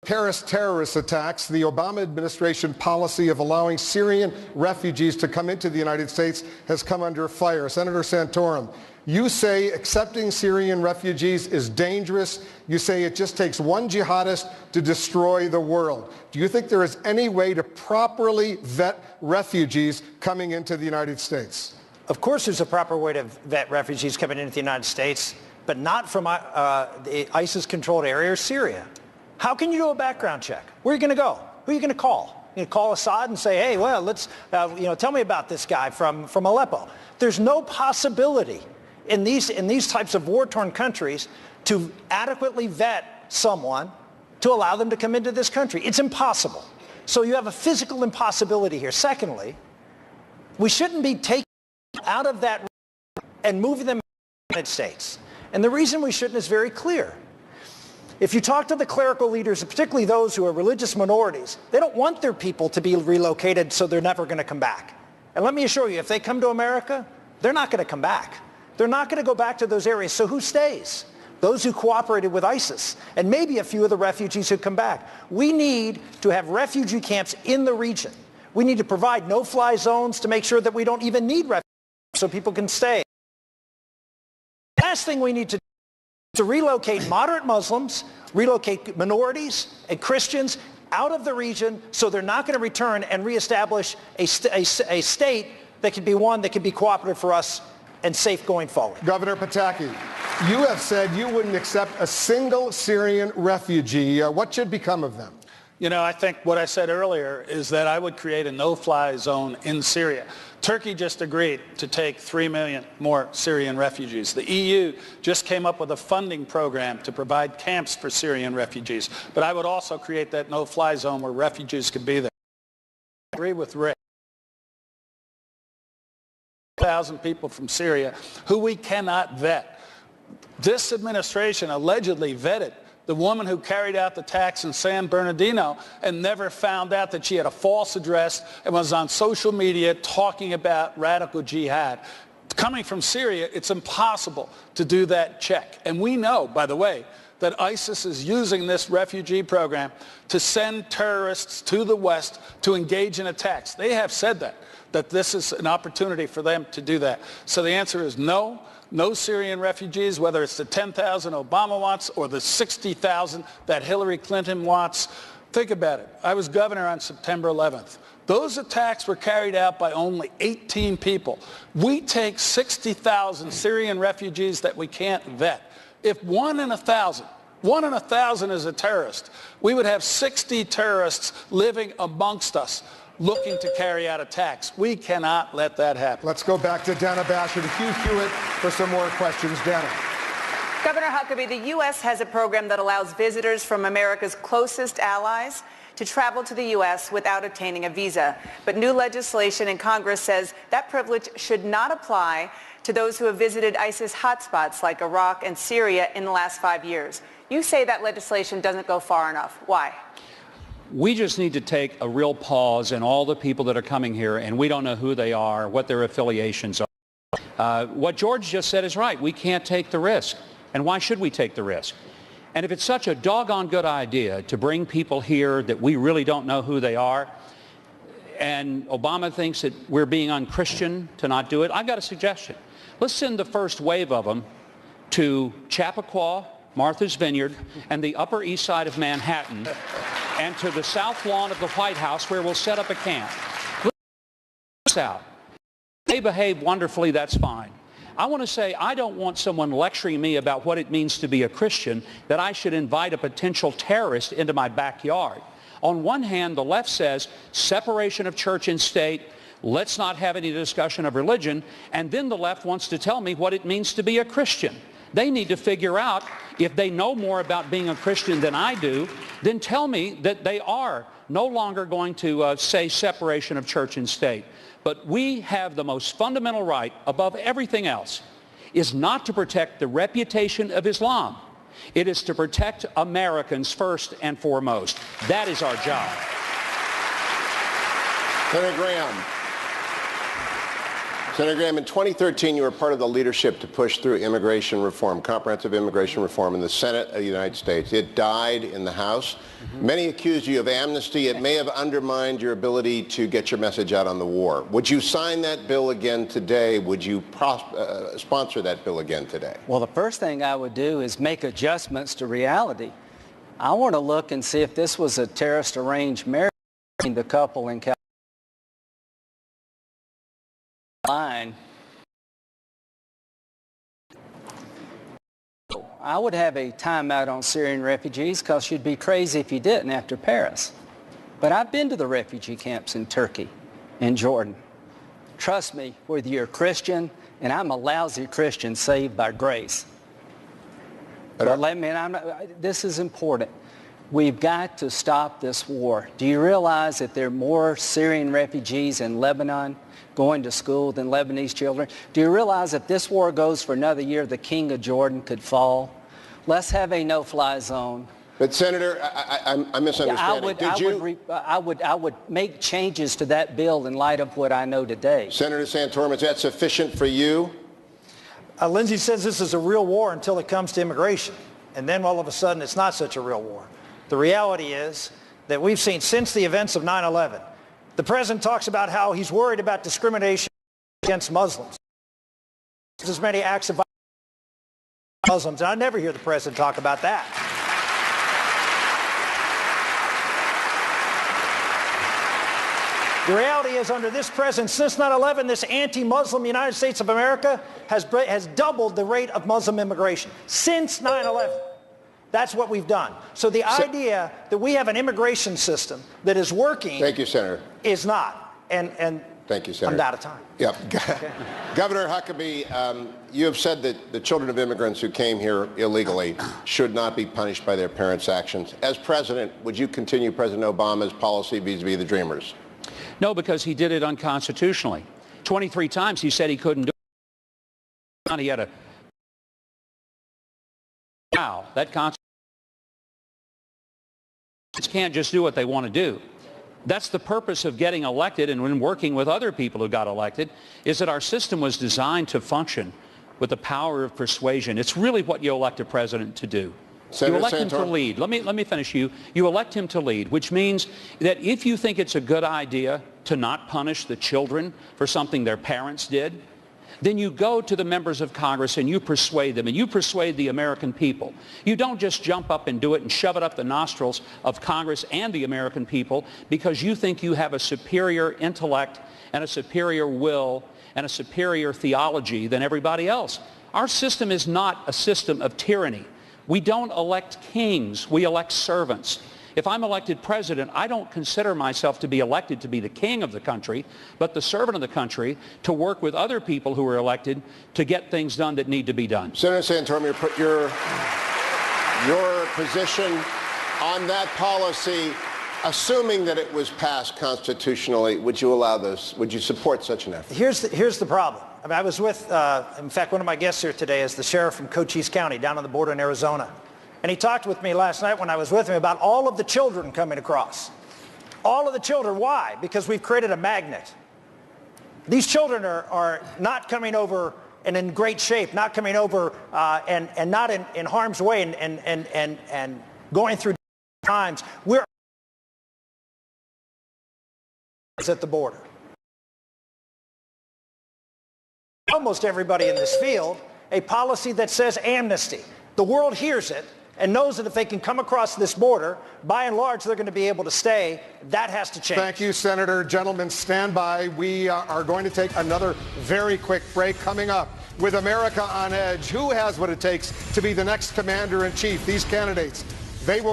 Paris terrorist attacks, the Obama administration policy of allowing Syrian refugees to come into the United States has come under fire. Senator Santorum, you say accepting Syrian refugees is dangerous. You say it just takes one jihadist to destroy the world. Do you think there is any way to properly vet refugees coming into the United States? Of course there's a proper way to vet refugees coming into the United States, but not from the ISIS-controlled area or Syria. How can you do a background check? Where are you going to go? Who are you going to call? You call Assad and say, hey, well, let's, tell me about this guy from Aleppo. There's no possibility in these types of war-torn countries to adequately vet someone to allow them to come into this country. It's impossible. So you have a physical impossibility here. Secondly, we shouldn't be taking them out of that and moving them to the United States. And the reason we shouldn't is very clear. If you talk to the clerical leaders, particularly those who are religious minorities, they don't want their people to be relocated so they're never going to come back. And let me assure you, if they come to America, they're not going to come back. They're not going to go back to those areas. So who stays? Those who cooperated with ISIS, and maybe a few of the refugees who come back. We need to have refugee camps in the region. We need to provide no-fly zones to make sure that we don't even need refugees so people can stay. The last thing we need to do to relocate moderate Muslims, relocate minorities and Christians out of the region so they're not going to return and reestablish a state that can be one that can be cooperative for us and safe going forward. Governor Pataki, you have said you wouldn't accept a single Syrian refugee. What should become of them? You know, I think what I said earlier is that I would create a no-fly zone in Syria. Turkey just agreed to take 3 million more Syrian refugees. The EU just came up with a funding program to provide camps for Syrian refugees. But I would also create that no-fly zone where refugees could be there. I agree with Rick. 1,000 people from Syria who we cannot vet. This administration allegedly vetted the woman who carried out the attacks in San Bernardino and never found out that she had a false address and was on social media talking about radical jihad. Coming from Syria, it's impossible to do that check. And we know, by the way, that ISIS is using this refugee program to send terrorists to the West to engage in attacks. They have said that this is an opportunity for them to do that. So the answer is no. No Syrian refugees, whether it's the 10,000 Obama wants or the 60,000 that Hillary Clinton wants. Think about it. I was governor on September 11th. Those attacks were carried out by only 18 people. We take 60,000 Syrian refugees that we can't vet. If 1 in 1,000 is a terrorist, we would have 60 terrorists living amongst us, looking to carry out attacks. We cannot let that happen. Let's go back to Dana Basher, to Hugh Hewitt for some more questions. Dana. Governor Huckabee, the U.S. has a program that allows visitors from America's closest allies to travel to the U.S. without obtaining a visa. But new legislation in Congress says that privilege should not apply to those who have visited ISIS hotspots like Iraq and Syria in the last 5 years. You say that legislation doesn't go far enough. Why? We just need to take a real pause in all the people that are coming here, and we don't know who they are, what their affiliations are. What George just said is right. We can't take the risk. And why should we take the risk? And if it's such a doggone good idea to bring people here that we really don't know who they are, and Obama thinks that we're being unchristian to not do it, I've got a suggestion. Let's send the first wave of them to Chappaqua, Martha's Vineyard, and the Upper East Side of Manhattan, and to the south lawn of the White House, where we'll set up a camp. Let's out. They behave wonderfully, that's fine. I want to say I don't want someone lecturing me about what it means to be a Christian, that I should invite a potential terrorist into my backyard. On one hand, the left says separation of church and state, let's not have any discussion of religion, and then the left wants to tell me what it means to be a Christian. They need to figure out, if they know more about being a Christian than I do, then tell me that they are no longer going to say separation of church and state. But we have the most fundamental right, above everything else, is not to protect the reputation of Islam. It is to protect Americans first and foremost. That is our job. Senator Graham. Senator Graham, in 2013, you were part of the leadership to push through immigration reform, comprehensive immigration reform in the Senate of the United States. It died in the House. Many accused you of amnesty. It may have undermined your ability to get your message out on the war. Would you sign that bill again today? Would you sponsor that bill again today? Well, the first thing I would do is make adjustments to reality. I want to look and see if this was a terrorist arranged marriage between the couple in California. I would have a timeout on Syrian refugees because you'd be crazy if you didn't after Paris. But I've been to the refugee camps in Turkey and Jordan. Trust me, whether you're a Christian, and I'm a lousy Christian saved by grace. But this is important. We've got to stop this war. Do you realize that there are more Syrian refugees in Lebanon going to school than Lebanese children? Do you realize if this war goes for another year, the king of Jordan could fall? Let's have a no-fly zone. But Senator, I'm misunderstanding. I would make changes to that bill in light of what I know today. Senator Santorum, is that sufficient for you? Lindsey says this is a real war until it comes to immigration. And then all of a sudden it's not such a real war. The reality is that we've seen since the events of 9/11, the president talks about how he's worried about discrimination against Muslims. There's as many acts of violence against Muslims, and I never hear the president talk about that. The reality is, under this president, since 9/11, this anti-Muslim United States of America has doubled the rate of Muslim immigration. Since 9/11. That's what we've done. So the idea that we have an immigration system that is working, thank you, Senator, is not. And thank you, Senator. I'm out of time. Yep. Okay. Governor Huckabee, you have said that the children of immigrants who came here illegally should not be punished by their parents' actions. As president, would you continue President Obama's policy vis-a-vis the Dreamers? No, because he did it unconstitutionally. 23 times he said he couldn't do it. He had a... Wow, that Constitution can't just do what they want to do. That's the purpose of getting elected, and when working with other people who got elected, is that our system was designed to function with the power of persuasion. It's really what you elect a president to do. Senator You elect him to lead. Let me finish you. You elect him to lead, which means that if you think it's a good idea to not punish the children for something their parents did, then you go to the members of Congress and you persuade them, and you persuade the American people. You don't just jump up and do it and shove it up the nostrils of Congress and the American people because you think you have a superior intellect and a superior will and a superior theology than everybody else. Our system is not a system of tyranny. We don't elect kings, we elect servants. If I'm elected president, I don't consider myself to be elected to be the king of the country, but the servant of the country to work with other people who are elected to get things done that need to be done. Senator Santorum, your position on that policy, assuming that it was passed constitutionally, would you allow this? Would you support such an effort? Here's the problem. I mean, I was with, in fact, one of my guests here today is the sheriff from Cochise County down on the border in Arizona. And he talked with me last night when I was with him about all of the children coming across. All of the children. Why? Because we've created a magnet. These children are not coming over and in great shape, not coming over and not in harm's way and going through times. We're at the border. Almost everybody in this field, a policy that says amnesty. The world hears it and knows that if they can come across this border, by and large, they're going to be able to stay. That has to change. Thank you, Senator. Gentlemen, stand by. We are going to take another very quick break. Coming up with America on Edge, who has what it takes to be the next commander-in-chief? These candidates, they will